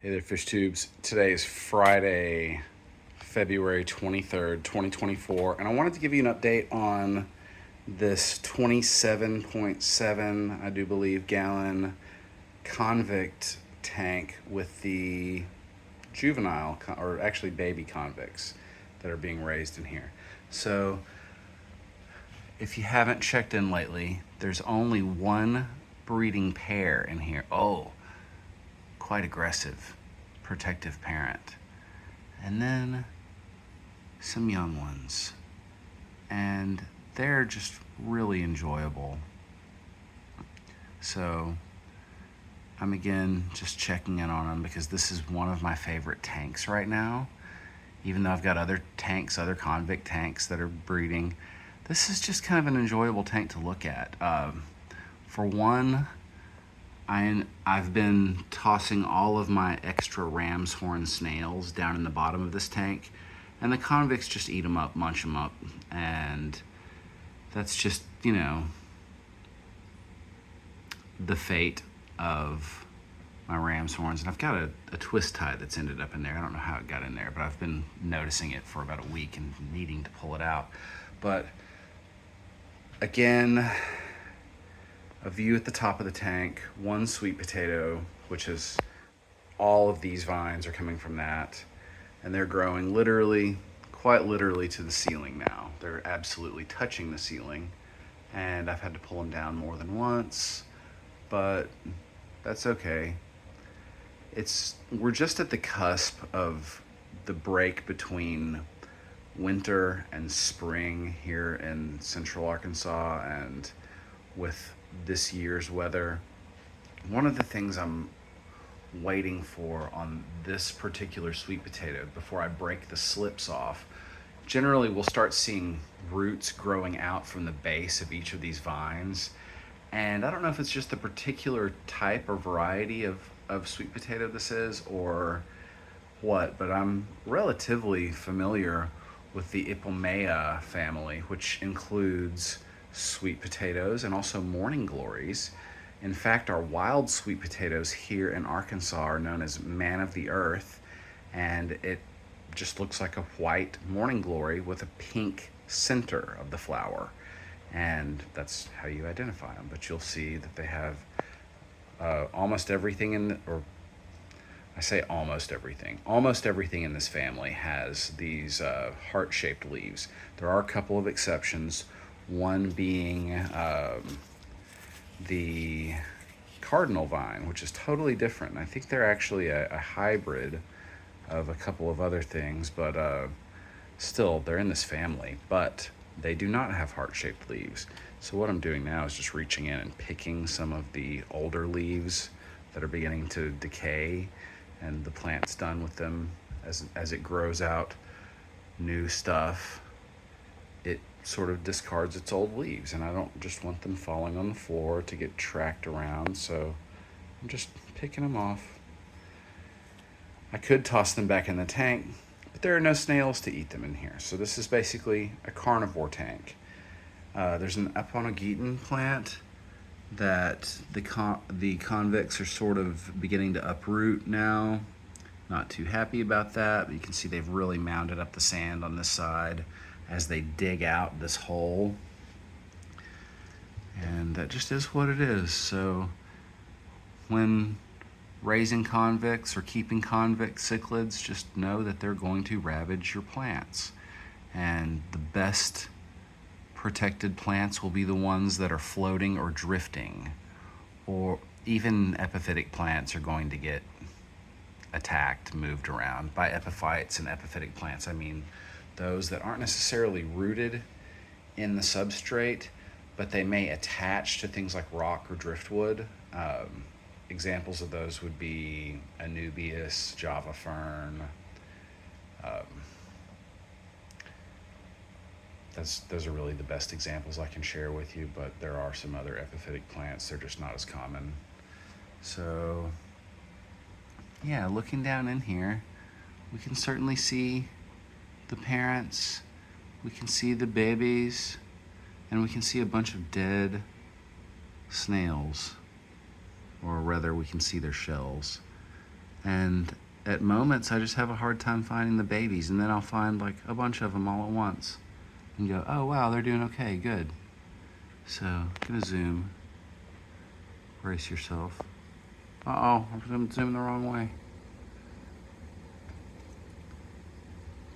Hey there, fish tubes. Today is Friday, February 23rd, 2024, and I wanted to give you an update on this 27.7, I do believe, gallon Convict tank with the juvenile, or actually baby convicts that are being raised in here. So, if you haven't checked in lately, there's only one breeding pair in here. Oh, quite aggressive, protective parent. And then some young ones. And they're just really enjoyable. So I'm again just checking in on them because this is one of my favorite tanks right now. Even though I've got other tanks, other convict tanks that are breeding, this is just kind of an enjoyable tank to look at. For one, I've been tossing all of my extra ram's horn snails down in the bottom of this tank, and the convicts just eat them up, munch them up, and that's just, the fate of my ram's horns. And I've got a twist tie that's ended up in there. I don't know how it got in there, but I've been noticing it for about a week and needing to pull it out. But again, a view at the top of the tank, one sweet potato, which is all of these vines are coming from that, and they're growing literally, quite literally, to the ceiling now. They're absolutely touching the ceiling, and I've had to pull them down more than once, but that's okay. We're just at the cusp of the break between winter and spring here in central Arkansas, and with this year's weather. One of the things I'm waiting for on this particular sweet potato before I break the slips off, generally we'll start seeing roots growing out from the base of each of these vines. And I don't know if it's just the particular type or variety of sweet potato this is or what, but I'm relatively familiar with the Ipomea family, which includes sweet potatoes and also morning glories. In fact, our wild sweet potatoes here in Arkansas are known as man of the earth, and it just looks like a white morning glory with a pink center of the flower. And that's how you identify them. But you'll see that they have almost everything or I say almost everything. Almost everything in this family has these heart-shaped leaves. There are a couple of exceptions, one being the cardinal vine, which is totally different. I think they're actually a hybrid of a couple of other things, but still, they're in this family. But they do not have heart-shaped leaves. So what I'm doing now is just reaching in and picking some of the older leaves that are beginning to decay, and the plant's done with them. As it grows out new stuff, it sort of discards its old leaves, and I don't just want them falling on the floor to get tracked around, so I'm just picking them off. I could toss them back in the tank, but there are no snails to eat them in here, so this is basically a carnivore tank. There's an Aponogeton plant that the convicts are sort of beginning to uproot now. Not too happy about that, but you can see they've really mounded up the sand on this side as they dig out this hole. And that just is what it is. So when raising convicts or keeping convict cichlids, just know that they're going to ravage your plants. And the best protected plants will be the ones that are floating or drifting, or even epiphytic plants are going to get attacked, moved around. By epiphytes and epiphytic plants, I mean those that aren't necessarily rooted in the substrate, but they may attach to things like rock or driftwood. Examples of those would be Anubias, Java fern. Those are really the best examples I can share with you, but there are some other epiphytic plants. They're just not as common. So yeah, looking down in here, we can certainly see the parents, we can see the babies, and we can see a bunch of dead snails, or rather we can see their shells. And at moments, I just have a hard time finding the babies, and then I'll find like a bunch of them all at once and go, oh wow, they're doing okay, good. So, gonna zoom. Brace yourself. Uh-oh, I'm zooming the wrong way.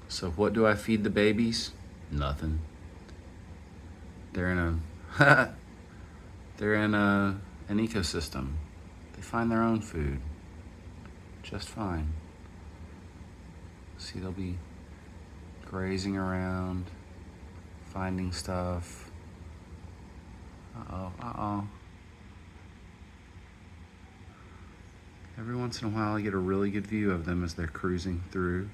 So what do I feed the babies? Nothing. They're in a they're in an ecosystem. They find their own food just fine. See, they'll be grazing around, finding stuff. Uh-oh, uh-oh. Every once in a while I get a really good view of them as they're cruising through.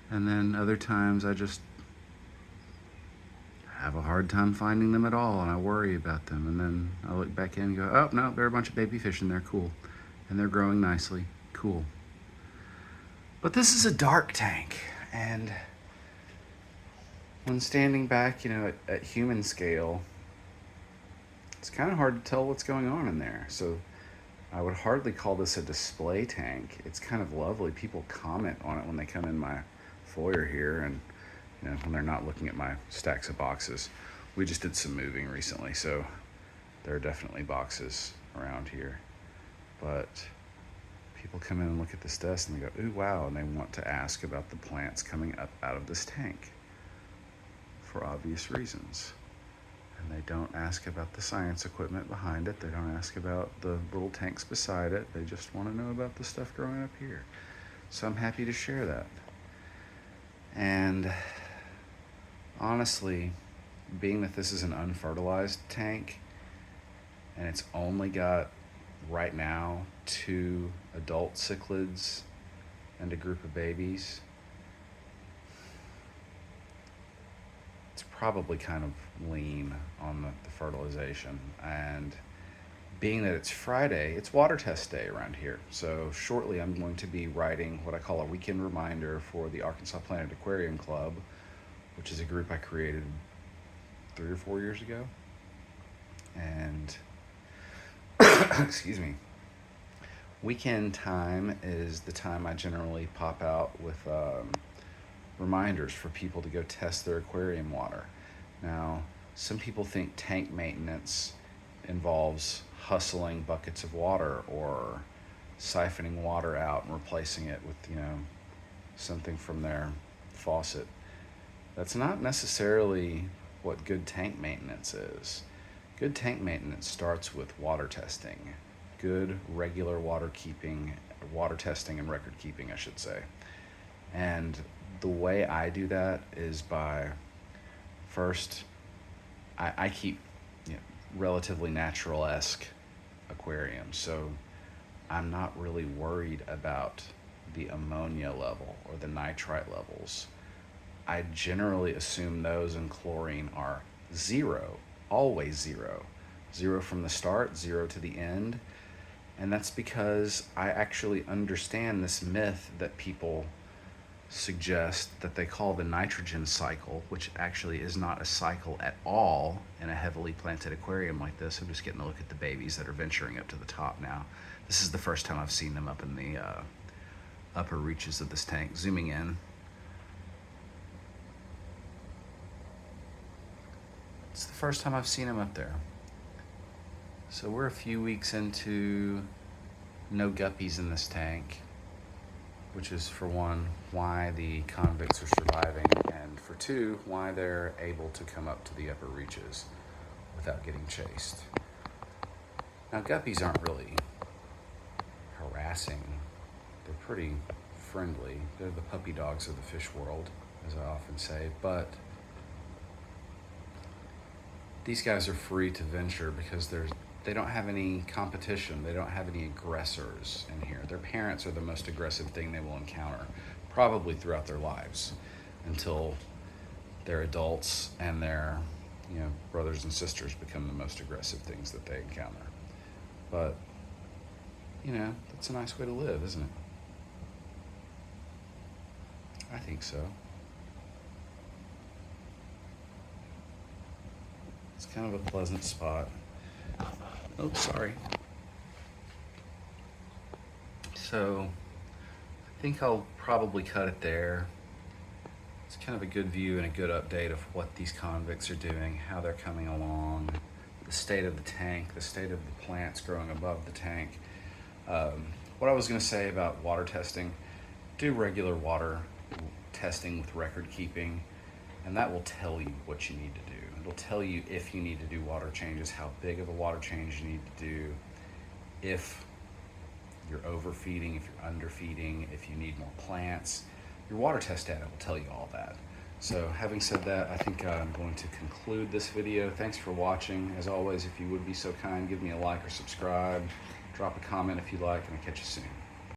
And then other times I just have a hard time finding them at all, and I worry about them. And then I look back in and go, oh, no, there are a bunch of baby fish in there, cool. And they're growing nicely, cool. But this is a dark tank, and when standing back, you know, at human scale, it's kind of hard to tell what's going on in there. So I would hardly call this a display tank. It's kind of lovely. People comment on it when they come in my foyer here, and you know, when they're not looking at my stacks of boxes. We just did some moving recently, so there are definitely boxes around here. But people come in and look at this desk and they go, ooh, wow, and they want to ask about the plants coming up out of this tank for obvious reasons. And they don't ask about the science equipment behind it. They don't ask about the little tanks beside it. They just want to know about the stuff growing up here. So I'm happy to share that. And honestly, being that this is an unfertilized tank and it's only got right now 2 adult cichlids and a group of babies, it's probably kind of lean on the fertilization. And being that it's Friday, it's water test day around here. So shortly I'm going to be writing what I call a weekend reminder for the Arkansas Planet Aquarium Club, which is a group I created 3 or 4 years ago. And excuse me, weekend time is the time I generally pop out with reminders for people to go test their aquarium water. Now, some people think tank maintenance involves hustling buckets of water or siphoning water out and replacing it with, you know, something from their faucet. That's not necessarily what good tank maintenance is. Good tank maintenance starts with water testing. Good regular water testing and record keeping, I should say. And the way I do that is by first, I keep, you know, relatively natural-esque aquariums, so I'm not really worried about the ammonia level or the nitrite levels. I generally assume those and chlorine are 0, always 0. 0 from the start, 0 to the end. And that's because I actually understand this myth that people suggest that they call the nitrogen cycle, which actually is not a cycle at all in a heavily planted aquarium like this. I'm just getting a look at the babies that are venturing up to the top now. This is the first time I've seen them up in the upper reaches of this tank. Zooming in. It's the first time I've seen them up there. So we're a few weeks into no guppies in this tank, which is, for one, why the convicts are surviving, and for 2, why they're able to come up to the upper reaches without getting chased. Now, guppies aren't really harassing. They're pretty friendly. They're the puppy dogs of the fish world, as I often say, but these guys are free to venture because they don't have any competition. They don't have any aggressors in here. Their parents are the most aggressive thing they will encounter, probably throughout their lives, until they're adults and their, you know, brothers and sisters become the most aggressive things that they encounter. But, you know, that's a nice way to live, isn't it? I think so. It's kind of a pleasant spot. Oh, sorry. So, think I'll probably cut it there. It's kind of a good view and a good update of what these convicts are doing, how they're coming along, the state of the tank, the state of the plants growing above the tank. What I was going to say about water testing, do regular water testing with record keeping, and that will tell you what you need to do. It'll tell you if you need to do water changes, how big of a water change you need to do, if you're overfeeding, if you're underfeeding, if you need more plants. Your water test data will tell you all that. So having said that, I think I'm going to conclude this video. Thanks for watching. As always, if you would be so kind, give me a like or subscribe. Drop a comment if you like, and I'll catch you soon.